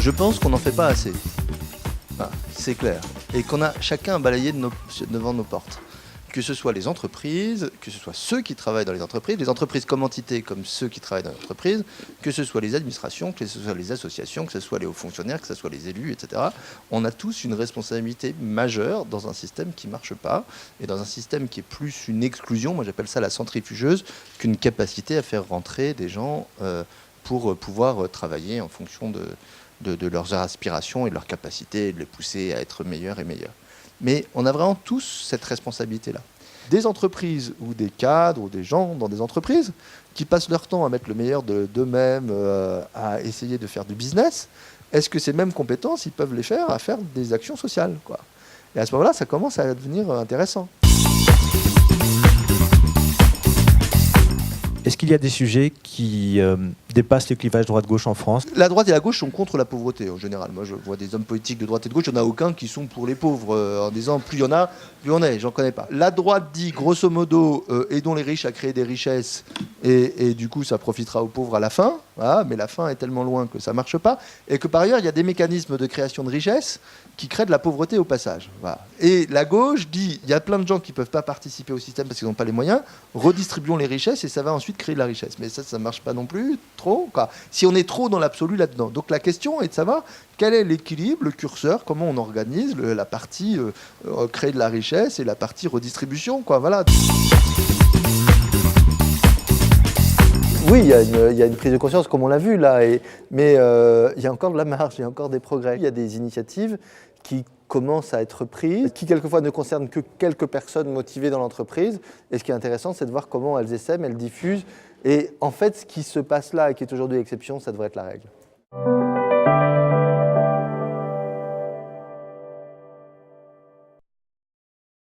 Je pense qu'on n'en fait pas assez. Voilà, c'est clair. Et qu'on a chacun balayé devant nos portes. Que ce soit les entreprises, que ce soit ceux qui travaillent dans les entreprises comme entités, comme ceux qui travaillent dans les entreprises, que ce soit les administrations, que ce soit les associations, que ce soit les hauts fonctionnaires, que ce soit les élus, etc. On a tous une responsabilité majeure dans un système qui ne marche pas et dans un système qui est plus une exclusion, moi j'appelle ça la centrifugeuse, qu'une capacité à faire rentrer des gens pour pouvoir travailler en fonction de leurs aspirations et de leurs capacités et de les pousser à être meilleurs et meilleurs. Mais on a vraiment tous cette responsabilité-là. Des entreprises ou des cadres ou des gens dans des entreprises qui passent leur temps à mettre le meilleur d'eux-mêmes, à essayer de faire du business, est-ce que ces mêmes compétences, ils peuvent les faire à faire des actions sociales, quoi. Et à ce moment-là, ça commence à devenir intéressant. Est-ce qu'il y a des sujets qui dépassent les clivages droite-gauche en France? La droite et la gauche sont contre la pauvreté en général. Moi, je vois des hommes politiques de droite et de gauche, il n'y en a aucun qui sont pour les pauvres, en disant plus il y en a, plus on est. J'en connais pas. La droite dit grosso modo, aidons les riches à créer des richesses et du coup ça profitera aux pauvres à la fin. Voilà, mais la fin est tellement loin que ça marche pas. Et que par ailleurs, il y a des mécanismes de création de richesse qui créent de la pauvreté au passage. Voilà. Et la gauche dit, il y a plein de gens qui ne peuvent pas participer au système parce qu'ils n'ont pas les moyens, redistribuons les richesses et ça va ensuite créer de la richesse. Mais ça ne marche pas non plus, trop, quoi. Si on est trop dans l'absolu là-dedans. Donc la question est de savoir quel est l'équilibre, le curseur, comment on organise la partie créer de la richesse et la partie redistribution, quoi. Voilà. Oui, il y a une prise de conscience, comme on l'a vu là, mais il y a encore de la marge, il y a encore des progrès. Il y a des initiatives qui commencent à être prises, qui quelquefois ne concernent que quelques personnes motivées dans l'entreprise. Et ce qui est intéressant, c'est de voir comment elles essaiment, elles diffusent. Et en fait, ce qui se passe là et qui est aujourd'hui l'exception, ça devrait être la règle.